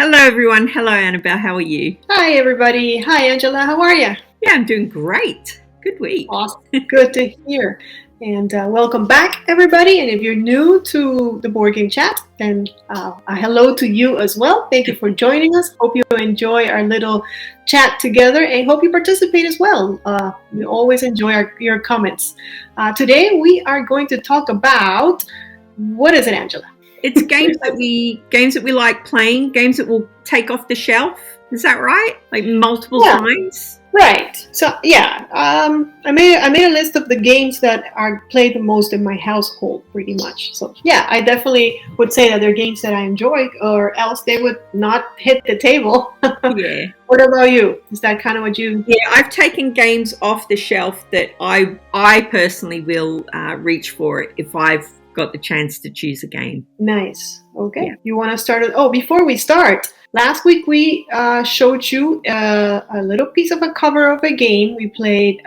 Hello, everyone. Hello, Annabelle. How are you? Hi, everybody. Hi, Angela. How are you? Yeah, I'm doing great. Good week. Awesome. Good to hear. And welcome back, everybody. And if you're new to the Board Game Chat, then hello to you as well. Thank you for joining us. Hope you enjoy our little chat together and hope you participate as well. We always enjoy your comments. Today, we are going to talk about, what is it, Angela? It's games that we like playing, games that we'll take off the shelf. Is that right? Like multiple times? Right. So yeah, I made a list of the games that are played the most in my household, pretty much. So yeah, I definitely would say that they're games that I enjoy, or else they would not hit the table. Yeah. What about you? Is that kind of what you? Yeah, I've taken games off the shelf that I personally will reach for if I've got the chance to choose a game. Nice. Okay. Yeah. You want to start? Before we start. Last week we showed you a little piece of a cover of a game. We played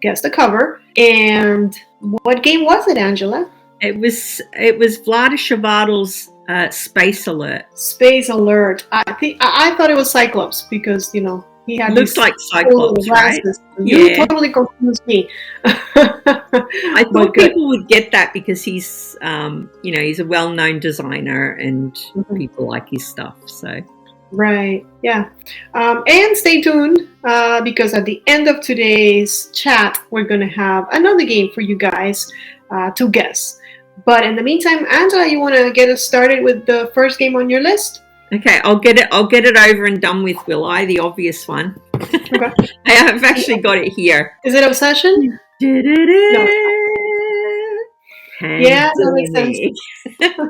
Guess the Cover. And what game was it, Angela? It was Vlada Chvátil's Space Alert. Space Alert. I thought it was Cyclops because, you know, he had looks like Cyclops, right? You totally confused me. I thought people would get that because he's, he's a well-known designer and people like his stuff. So, right, yeah. And stay tuned because at the end of today's chat, we're going to have another game for you guys to guess. But in the meantime, Angela, you want to get us started with the first game on your list? Okay, I'll get it over and done with, will I? The obvious one. Okay. I've actually got it here. Is it Obsession? No. Yeah, that makes sense.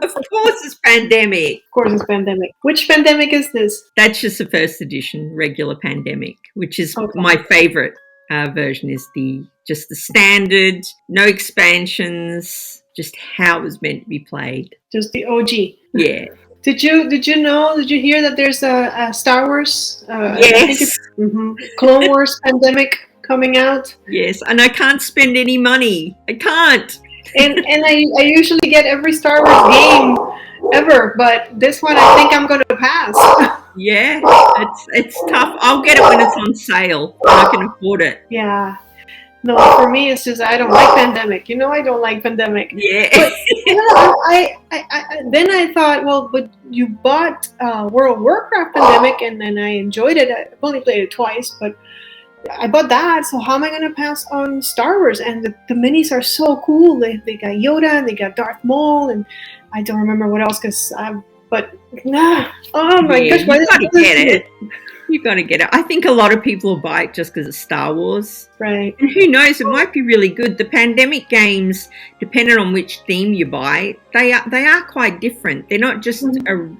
Of course it's Pandemic. Of course it's Pandemic. Which Pandemic is this? That's just the first edition, regular Pandemic, which is my favorite version. Is just the standard, no expansions, just how it was meant to be played. Just the OG. Yeah. Did you know? Did you hear that there's a Star Wars? Yes. Clone Wars Pandemic coming out. Yes, and I can't spend any money. I can't. And I usually get every Star Wars game ever, but this one I think I'm going to pass. Yeah, it's tough. I'll get it when it's on sale. When I can afford it. Yeah. No, for me it's just I don't like Pandemic. You know I don't like Pandemic. Yeah. But then I thought, well, but you bought World of Warcraft Pandemic, and then I enjoyed it. I've only played it twice, but I bought that. So how am I going to pass on Star Wars? And the minis are so cool. They got Yoda and they got Darth Maul, and I don't remember what else. Oh my gosh! Why you gotta get it. You got to get it. I think a lot of people will buy it just because it's Star Wars. Right. And who knows, it might be really good. The Pandemic games, depending on which theme you buy, they are quite different. They're not just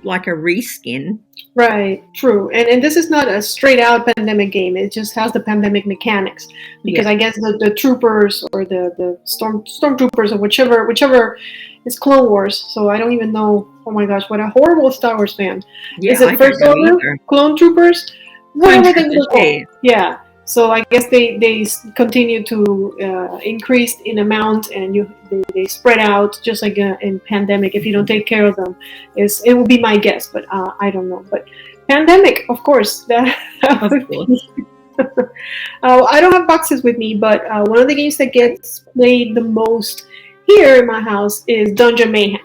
like a reskin. Right, true. And this is not a straight out Pandemic game. It just has the Pandemic mechanics. Because I guess the troopers or the stormtroopers or whichever is Clone Wars. So I don't even know. Oh my gosh, what a horrible Star Wars fan. Yeah, is it First Order? Clone Troopers? Whatever they call. Yeah. So I guess they continue to increase in amount, and they spread out just like in Pandemic. If you don't take care of them, it would be my guess, but I don't know. But Pandemic, of course. Of course. I don't have boxes with me, but one of the games that gets played the most here in my house is Dungeon Mayhem.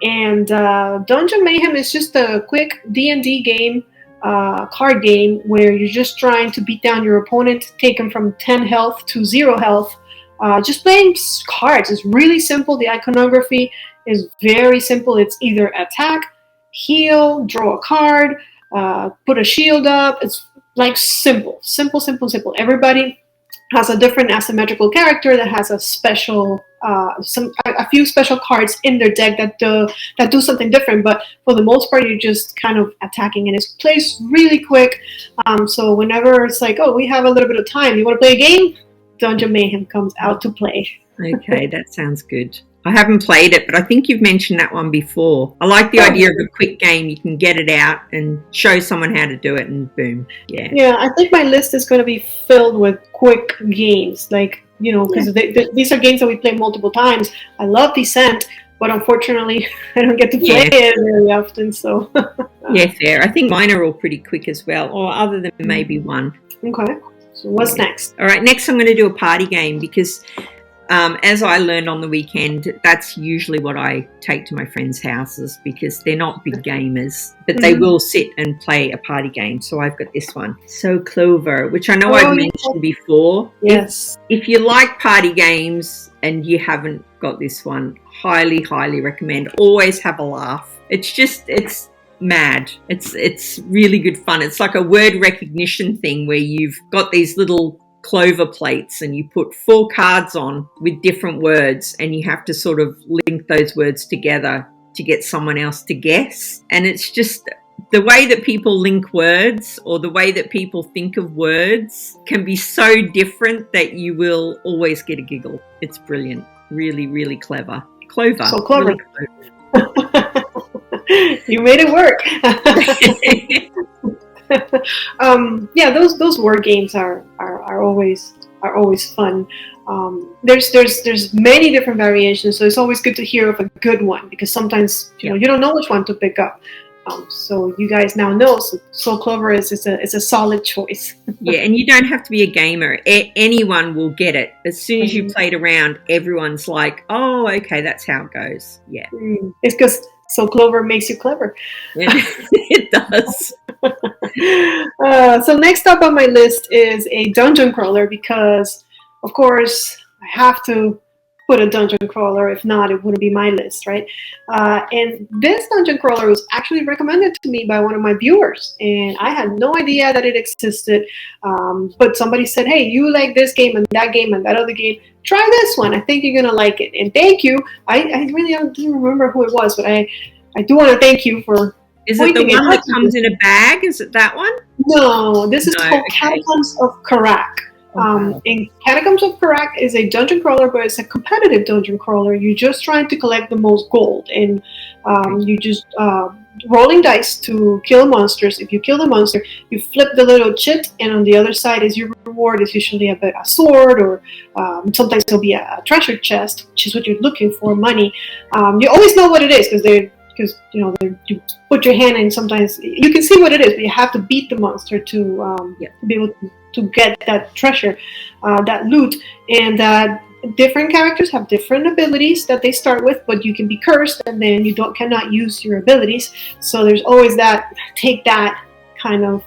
And Dungeon Mayhem is just a quick D&D game, card game, where you're just trying to beat down your opponent, take them from 10 health to 0 health, just playing cards. It's really simple. The iconography is very simple. It's either attack, heal, draw a card, put a shield up. It's like simple. Everybody has a different asymmetrical character that has a special a few special cards in their deck that do something different, but for the most part you're just kind of attacking, and it's plays really quick. So whenever it's like, oh, we have a little bit of time, you want to play a game, Dungeon Mayhem comes out to play. Okay, that sounds good. I haven't played it, but I think you've mentioned that one before. I like the idea of a quick game. You can get it out and show someone how to do it, and boom. Yeah, I think my list is going to be filled with quick games, like, you know, because these are games that we play multiple times. I love Descent, but unfortunately, I don't get to play it very often. So yeah, fair. I think mine are all pretty quick as well, or other than maybe one. Okay. So what's next? All right, next I'm going to do a party game because as I learned on the weekend, that's usually what I take to my friends' houses because they're not big gamers, but they will sit and play a party game. So I've got this one. So Clover, which I know I've mentioned before. Yes. If you like party games and you haven't got this one, highly, highly recommend. Always have a laugh. It's mad. It's really good fun. It's like a word recognition thing where you've got these little Clover plates and you put 4 cards on with different words and you have to sort of link those words together to get someone else to guess. And it's just the way that people link words or the way that people think of words can be so different that you will always get a giggle. It's brilliant. Really, really clever. Clover. So clever. Really clever. You made it work. Yeah, those word games are always fun. There's many different variations, so it's always good to hear of a good one because sometimes you don't know which one to pick up. So you guys now know. So Clover is a solid choice. Yeah, and you don't have to be a gamer. Anyone will get it. As soon as you played around, everyone's like, "Oh, okay, that's how it goes." Yeah, it's because So Clover makes you clever. It does. So next up on my list is a dungeon crawler because, of course, I have to put a dungeon crawler. If not, it wouldn't be my list, right? And this dungeon crawler was actually recommended to me by one of my viewers, and I had no idea that it existed. But somebody said, "Hey, you like this game and that other game? Try this one. I think you're gonna like it." And thank you. I really didn't remember who it was, but I do want to thank you for. Is it the one that comes in a bag? Is it that one? No, this is called Catacombs of Crack. And Catacombs of Crack is a dungeon crawler, but it's a competitive dungeon crawler. You're just trying to collect the most gold, and you just rolling dice to kill monsters. If you kill the monster, you flip the little chit, and on the other side is your reward. It's usually a sword, or sometimes it'll be a treasure chest, which is what you're looking for, money. You always know what it is because you put your hand in. Sometimes you can see what it is, but you have to beat the monster to be able to get that treasure, that loot. And different characters have different abilities that they start with, but you can be cursed and then you cannot use your abilities. So there's always that, take that kind of,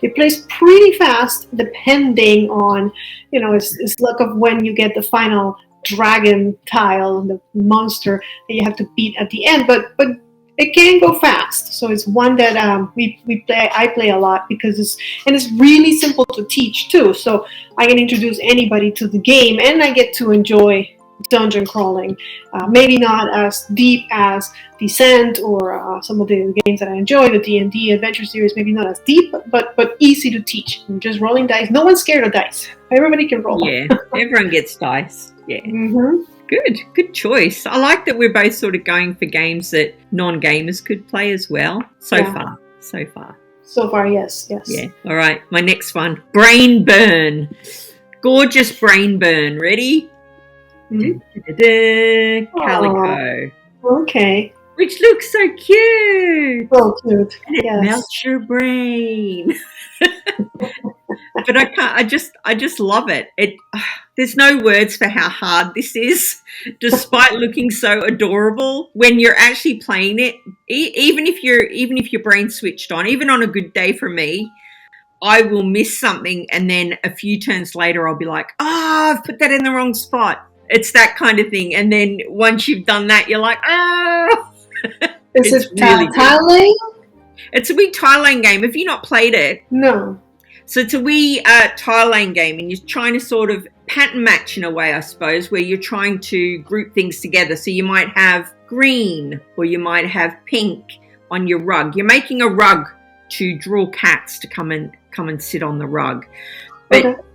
it plays pretty fast depending on, it's luck of when you get the final dragon tile and the monster that you have to beat at the end, but it can go fast. So it's one that I play a lot because it's really simple to teach too. So I can introduce anybody to the game and I get to enjoy dungeon crawling. Maybe not as deep as Descent or some of the games that I enjoy, the D&D Adventure Series, maybe not as deep, but easy to teach. I'm just rolling dice. No one's scared of dice. Everybody can roll. Yeah, everyone gets dice. Yeah. Mm-hmm. Good choice. I like that we're both sort of going for games that non-gamers could play as well. So far, yes. Yeah. All right, my next one, Brain Burn. Gorgeous Brain Burn. Ready? Mm-hmm. Calico. Okay. Which looks so cute. So cute. And it melts your brain. But I can't. I just love it. There's no words for how hard this is, despite looking so adorable. When you're actually playing it, even if your brain's switched on, even on a good day for me, I will miss something, and then a few turns later, I'll be like, I've put that in the wrong spot. It's that kind of thing. And then once you've done that, you're like, Is it really tiling? It's a wee tiling game. Have you not played it? No. So it's a wee tiling game, and you're trying to sort of pattern match in a way, I suppose, where you're trying to group things together. So you might have green or you might have pink on your rug. You're making a rug to draw cats to come and sit on the rug. But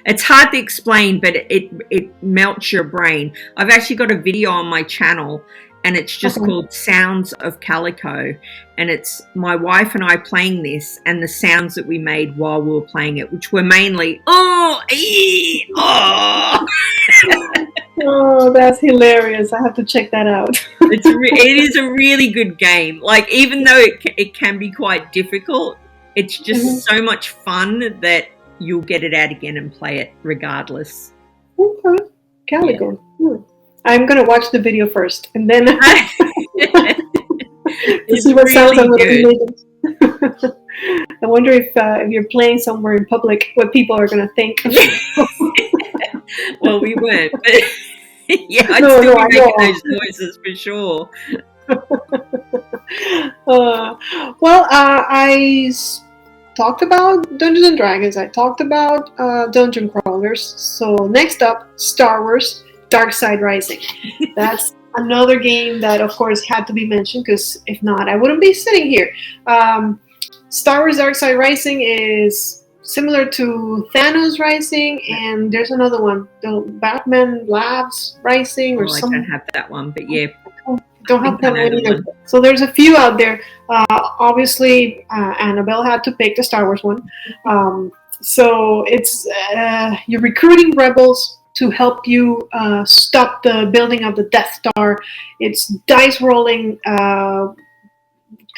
it's hard to explain, but it melts your brain. I've actually got a video on my channel, and it's just called Sounds of Calico, and it's my wife and I playing this and the sounds that we made while we were playing it, which were mainly Oh, that's hilarious. I have to check that out. It is a really good game. Like, even though it can be quite difficult, it's just so much fun that you'll get it out again and play it regardless. Okay. Calico. Yeah. I'm going to watch the video first and then to see what sounds I'm going to be making. I wonder if you're playing somewhere in public, what people are going to think. Well, we weren't, but yeah, I'd still be making those noises for sure. I talked about Dungeons and Dragons. I talked about dungeon crawlers. So next up, Star Wars Dark Side Rising. That's another game that, of course, had to be mentioned, because if not, I wouldn't be sitting here. Star Wars Dark Side Rising is similar to Thanos Rising, and there's another one, the Batman Labs Rising, or something. I don't have that one, but yeah. Don't have that one either. So there's a few out there. Obviously, Annabelle had to pick the Star Wars one. So it's you're recruiting rebels to help you stop the building of the Death Star. It's dice rolling, kind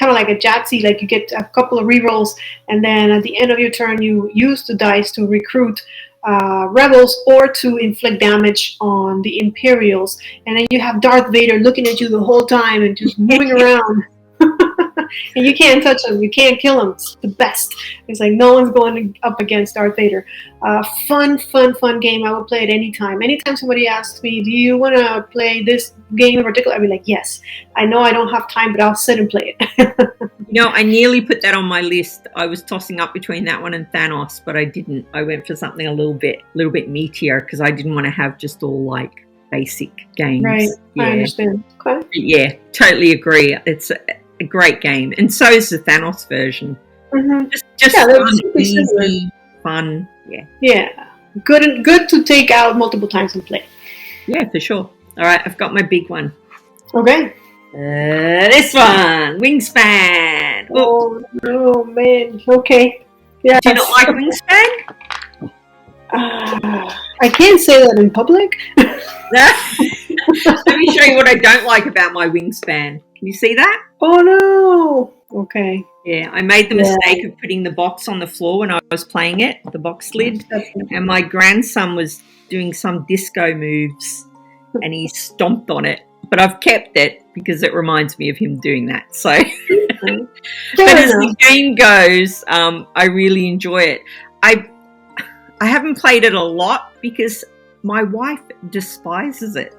of like a Yahtzee. Like, you get a couple of rerolls, and then at the end of your turn, you use the dice to recruit rebels or to inflict damage on the Imperials. And then you have Darth Vader looking at you the whole time and just moving around. And you can't touch him. You can't kill him. It's the best. It's like no one's going up against Darth Vader. Fun game. I would play it anytime. Anytime somebody asks me, do you want to play this game in particular? I'd be like, yes. I know I don't have time, but I'll sit and play it. I nearly put that on my list. I was tossing up between that one and Thanos, but I didn't. I went for something a little bit meatier, because I didn't want to have just all like basic games. Right. Yeah. I understand. Okay. Yeah, totally agree. It's a great game, and so is the Thanos version. Just fun, easy, fun. Yeah. Good to take out multiple times and play. Yeah, for sure. All right, I've got my big one. Okay. This one, Wingspan. Oh no, man. Okay. Yeah. Do you not like Wingspan? I can't say that in public. Let me show you what I don't like about my Wingspan. Can you see that? Oh no. Okay. Yeah, I made the mistake of putting the box on the floor when I was playing it, the box lid, and my grandson was doing some disco moves and he stomped on it. But I've kept it because it reminds me of him doing that. So, but as the game goes, I really enjoy it. I haven't played it a lot because my wife despises it.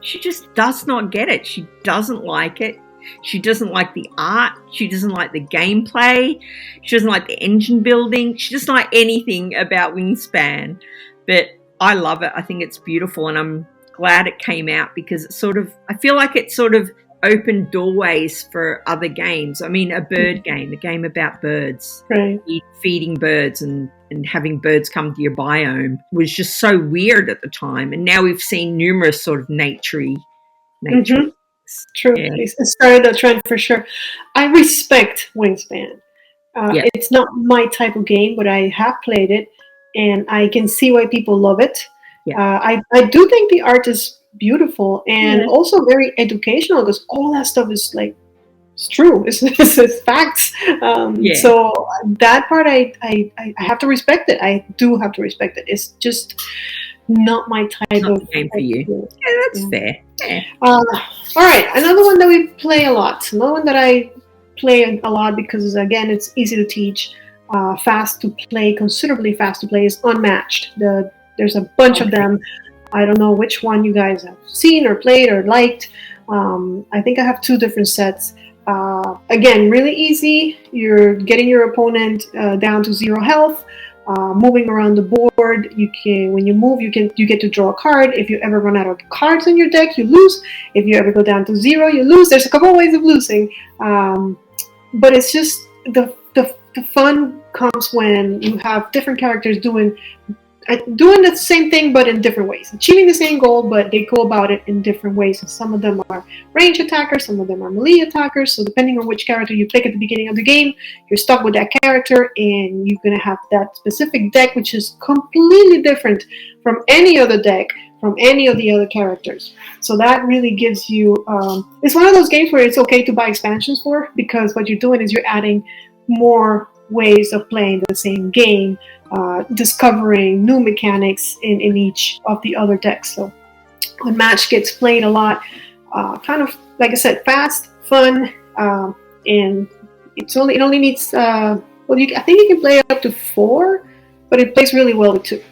She just does not get it. She doesn't like it. She doesn't like the art. She doesn't like the gameplay. She doesn't like the engine building. She doesn't like anything about Wingspan. But I love it. I think it's beautiful, and I'm glad it came out, because it's I feel like it sort of opened doorways for other games. I mean, a bird game, a game about birds, right. Feeding birds and having birds come to your biome was just so weird at the time. And now we've seen numerous sort of nature. True. Yeah. It started a trend for sure. I respect Wingspan. It's not my type of game, but I have played it, and I can see why people love it. I do think the art is beautiful and also very educational, because all that stuff is like, it's true. It's facts. So that part, I have to respect it. I do have to respect it. It's just not my type of game for you. Yeah, that's fair. Yeah. All right, another one that we play a lot. Another one that I play a lot because, again, it's easy to teach, fast to play, considerably fast to play, is Unmatched. There's a bunch of them. I don't know which one you guys have seen or played or liked. I think I have 2 different sets. Again, really easy. You're getting your opponent down to 0 health. Moving around the board, when you move, you get to draw a card. If you ever run out of cards in your deck, you lose. If you ever go down to 0, you lose. There's a couple of ways of losing, but it's just the fun comes when you have different characters doing the same thing but in different ways, achieving the same goal, but they go about it in different ways. And some of them are range attackers, some of them are melee attackers. So depending on which character you pick at the beginning of the game, you're stuck with that character, and you're going to have that specific deck, which is completely different from any other deck, from any of the other characters. So that really gives you, it's one of those games where it's okay to buy expansions for, because what you're doing is you're adding more ways of playing the same game, discovering new mechanics in each of the other decks. So Unmatched gets played a lot, kind of, like I said, fast, fun, and it only needs, I think you can play up to 4, but it plays really well with 2.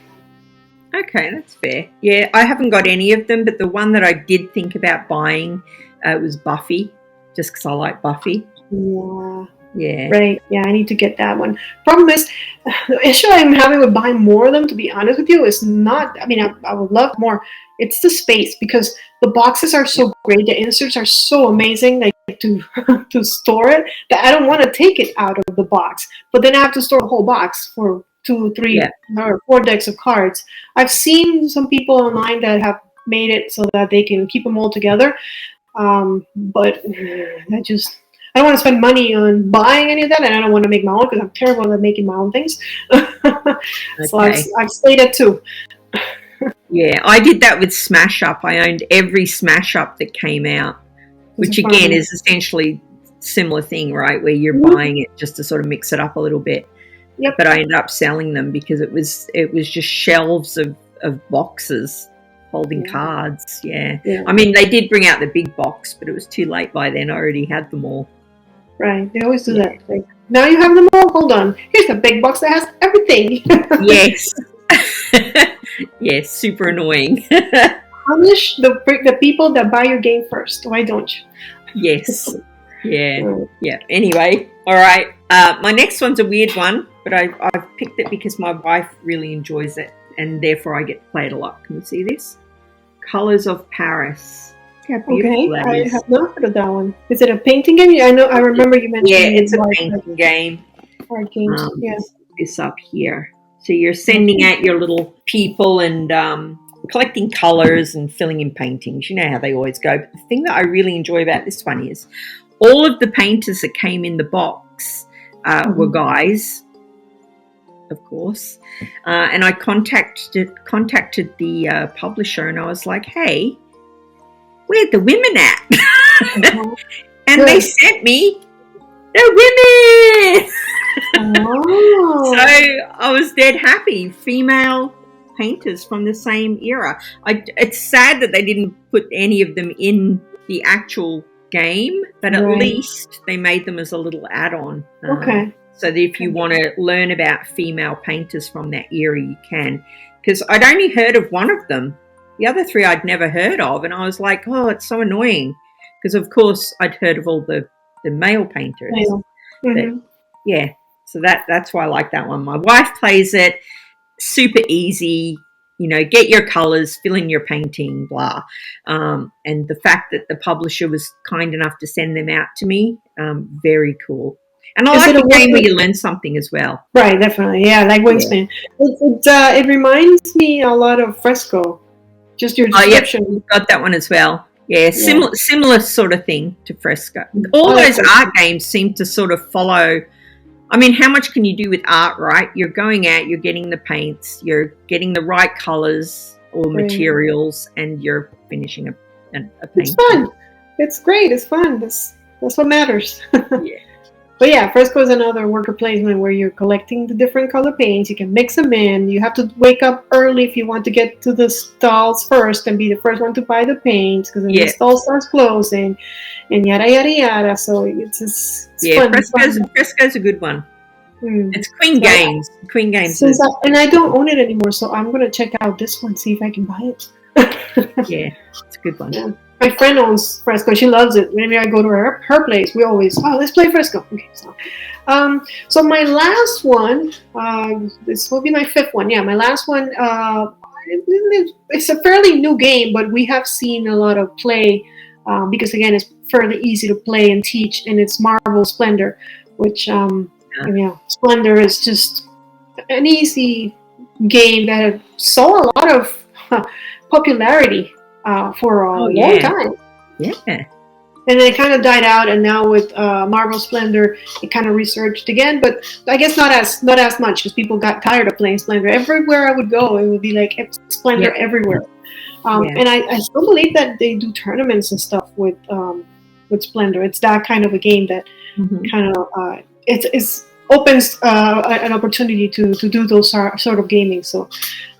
Okay, that's fair. Yeah, I haven't got any of them, but the one that I did think about buying was Buffy, just because I like Buffy. Yeah. Yeah. Right. Yeah, I need to get that one. Problem is, the issue I'm having with buying more of them, to be honest with you, is not, I mean, I would love more. It's the space, because the boxes are so great. The inserts are so amazing, like to store it, that I don't want to take it out of the box. But then I have to store the whole box for 2, 3, or 4 decks of cards. I've seen some people online that have made it so that they can keep them all together. But I don't want to spend money on buying any of that, and I don't want to make my own, because I'm terrible at making my own things. So I've stayed at 2. Yeah, I did that with Smash Up. I owned every Smash Up that came out, which again is essentially similar thing, right? Where you're buying it just to sort of mix it up a little bit. Yep. But I ended up selling them because it was just shelves of boxes holding cards. Yeah. I mean, they did bring out the big box, but it was too late by then. I already had them all. Right. They always do that. Like, now you have them all. Hold on. Here's the big box that has everything. Yes. Yes, super annoying. Punish the people that buy your game first. Why don't you? Yes. Yeah. Yeah. Anyway, all right. My next one's a weird one, but I've picked it because my wife really enjoys it, and therefore I get to play it a lot. Can you see this? Colors of Paris. How beautiful that is. I have not heard of that one. Is it a painting game? I remember you mentioned. Yeah, it's a painting game. Art games. It's up here. So you're sending out your little people and collecting colours and filling in paintings. You know how they always go. But the thing that I really enjoy about this one is all of the painters that came in the box were guys, of course. And I contacted the publisher, and I was like, hey, where'd the women at? And they sent me the women. So I was dead happy. Female painters from the same era. It's sad that they didn't put any of them in the actual game, but at least they made them as a little add-on. So that if you want to learn about female painters from that era, you can. Because I'd only heard of one of them. The other 3 I'd never heard of, and I was like, oh, it's so annoying. Because, of course, I'd heard of all the male painters. But, yeah, so that's why I like that one. My wife plays it. Super easy. You know, get your colours, fill in your painting, blah. And the fact that the publisher was kind enough to send them out to me, very cool. And I like a game where you learn something as well. Right, definitely. Yeah, like Wingspan. It reminds me a lot of Fresco. Just your description. Yep. Got that one as well. Yeah, similar sort of thing to Fresco. All those art games seem to sort of follow. I mean, how much can you do with art, right? You're going out, you're getting the paints, you're getting the right colours or materials, and you're finishing a painting. It's fun. It's great. It's fun. That's what matters. Yeah. But yeah, Fresco is another worker placement where you're collecting the different color paints. You can mix them in. You have to wake up early if you want to get to the stalls first and be the first one to buy the paints, because the stall starts closing, and yada yada yada. So it's fun. Fresco's a good one. It's Queen Games. Queen Games. And I don't own it anymore, so I'm gonna check out this one, see if I can buy it. Yeah, it's a good one. Yeah. My friend owns Fresco. She loves it. Whenever I go to her place, we always, let's play Fresco. Okay, so my last one, this will be my 5th one. Yeah, my last one, it's a fairly new game, but we have seen a lot of play because, again, it's fairly easy to play and teach, and it's Marvel Splendor, which, Splendor is just an easy game that saw a lot of popularity for a long time. Yeah. And then it kind of died out, and now with Marvel Splendor, it kind of resurged again. But I guess not as much, because people got tired of playing Splendor. Everywhere I would go, it would be like Splendor everywhere. And I still believe that they do tournaments and stuff with Splendor. It's that kind of a game that kind of it's opens an opportunity to do those sort of gaming. So,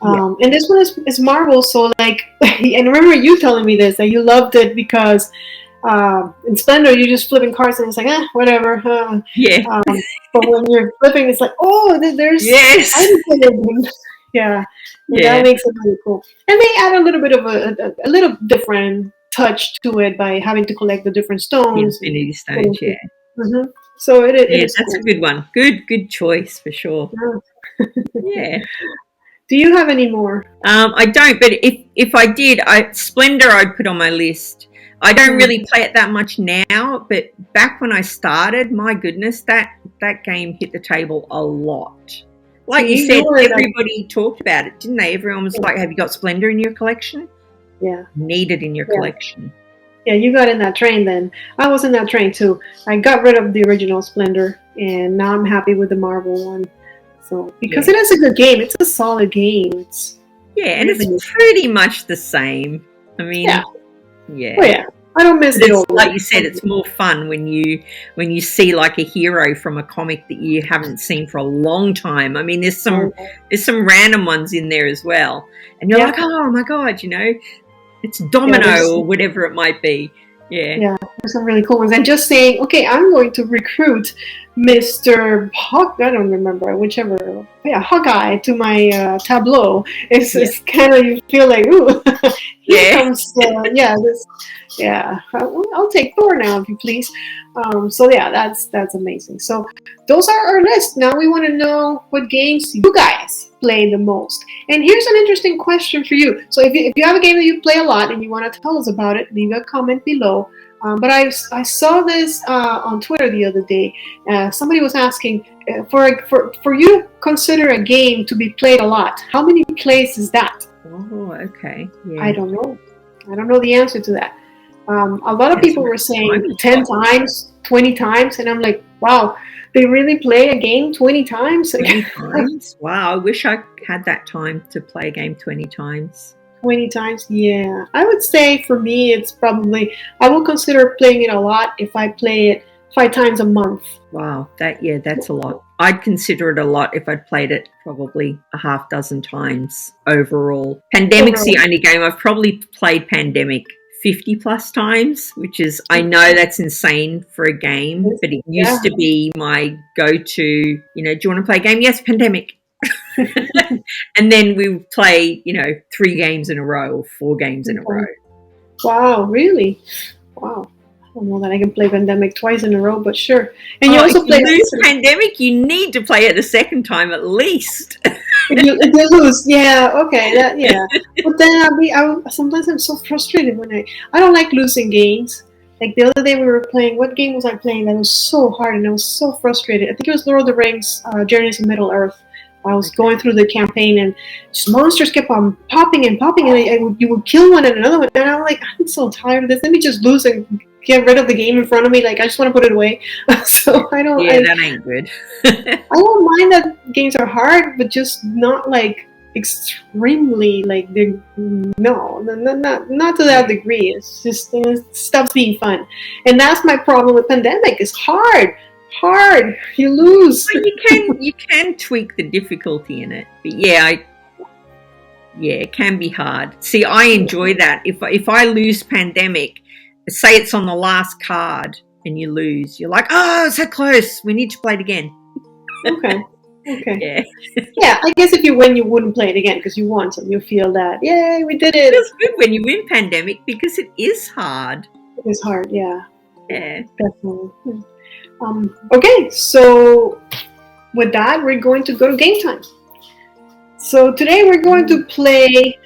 and this one is Marvel. So like, and remember you telling me this, that you loved it because in Splendor you're just flipping cards and it's like, whatever. But when you're flipping, it's like, oh, there's yeah. That makes it really cool. And they add a little bit of a little different touch to it by having to collect the different stones. Infinity stones, So it is that's cool. a good one. Good choice for sure. Yeah. Do you have any more? I don't, but if I did, Splendor I'd put on my list. I don't really play it that much now, but back when I started, my goodness, that game hit the table a lot. Like you said, everybody talked about it, didn't they? Everyone was like, have you got Splendor in your collection? Yeah. Need it in your collection. Yeah, you got in that train then. I was in that train too. I got rid of the original Splendor, and now I'm happy with the Marvel one. So because it is a good game, it's a solid game. And it's pretty much the same. I mean, I don't miss the old. Like you said, it's more fun when you see like a hero from a comic that you haven't seen for a long time. I mean, there's some random ones in there as well, and you're like, oh my god, it's Domino or whatever it might be. Yeah, there's some really cool ones. And just saying, okay, I'm going to recruit Mr. Hawk, I don't remember, Hawkeye to my tableau. It's kind of, you feel like, ooh, here comes, I'll take Thor now, if you please. So yeah, that's amazing. So those are our list. Now we want to know what games you guys play the most. And here's an interesting question for you. So if you have a game that you play a lot and you want to tell us about it, leave a comment below. But I saw this on Twitter the other day. Somebody was asking for you to consider a game to be played a lot. How many plays is that? Oh, okay. Yeah. I don't know. I don't know the answer to that. A lot of people were saying 10 times, 20 times, and I'm like, wow, they really play a game 20 times? 20 times? Wow, I wish I had that time to play a game 20 times. 20 times? Yeah. I would say for me, it's probably, I will consider playing it a lot if I play it 5 times a month. Wow, that's a lot. I'd consider it a lot if I'd played it probably a half dozen times overall. Pandemic's the only game I've probably played Pandemic 50 plus times, which is, I know that's insane for a game, but it used to be my go-to, do you want to play a game? Yes, Pandemic. And then we would play, 3 games in a row or 4 games in a row. Wow, really? Wow. I don't know that I can play Pandemic twice in a row, but sure. And you also play Pandemic, you need to play it the second time at least. If you lose, okay, But then sometimes I'm so frustrated when I don't like losing games. Like the other day we were playing, what game was I playing that was so hard and I was so frustrated? I think it was Lord of the Rings, Journeys to Middle-earth. I was going through the campaign and just monsters kept on popping and you would kill one and another one, and I'm like, I'm so tired of this. Let me just lose and get rid of the game in front of me. Like, I just want to put it away. So I don't. Yeah, that ain't good. I don't mind that games are hard, but just not like extremely like not to that degree. It's just stuff's being fun, and that's my problem with Pandemic. It's hard. You lose. Well, you can tweak the difficulty in it, but it can be hard. See, I enjoy that. If I lose Pandemic, say it's on the last card and you lose, you're like, oh, so close, we need to play it again. Okay. Yeah, I guess if you win, you wouldn't play it again because you won, so you feel that, yay, we did it. It's good when you win Pandemic because it is hard. It is hard, yeah. Yeah. Definitely. Okay, so with that, we're going to go to game time. So today we're going to play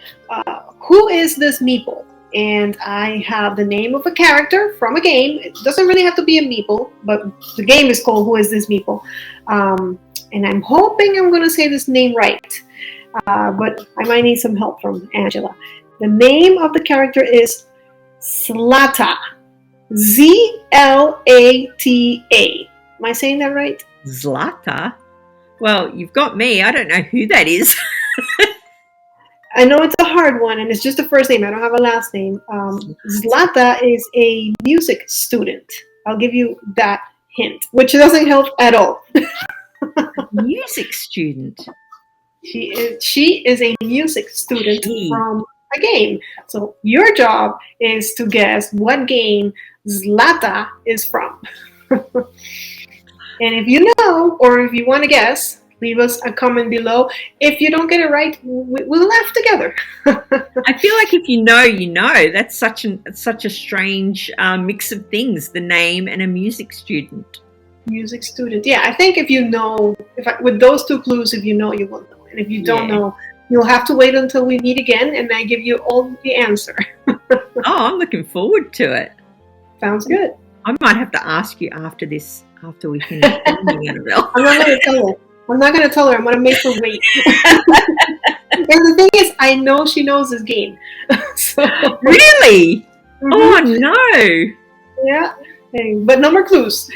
Who Is This Meeple? And I have the name of a character from a game. It doesn't really have to be a meeple, but the game is called Who Is This Meeple? And I'm hoping I'm going to say this name right, but I might need some help from Angela. The name of the character is Zlata. Zlata. Am I saying that right? Zlata? Well, you've got me. I don't know who that is. I know it's a hard one, and it's just the first name. I don't have a last name. Zlata is a music student. I'll give you that hint, which doesn't help at all. Music student. She is a music student She. from a game. So your job is to guess what game Zlata is from. And if you know, or if you want to guess, leave us a comment below. If you don't get it right, we'll laugh together. I feel like if you know, you know. That's such a strange mix of things. The name and a music student. Music student. Yeah, I think if you know, with those two clues, if you know, you will know. And if you don't know, you'll have to wait until we meet again, and I give you all the answer. Oh, I'm looking forward to it. Sounds good. I might have to ask you after this, after we finish filming, Annabelle. I'm not going to tell her. I'm not going to tell her. I'm going to make her wait. And the thing is, I know she knows this game. So, Really? mhm. Oh no! Yeah. Hey, but no more clues.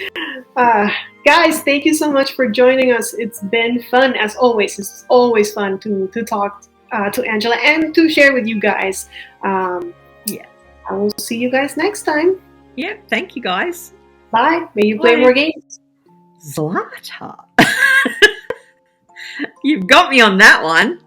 Guys, thank you so much for joining us. It's been fun as always. It's always fun to talk to Angela and to share with you guys. Yeah. I will see you guys next time. Yeah. Thank you, guys. Bye. May you play Bye. more games. Zlata. You've got me on that one.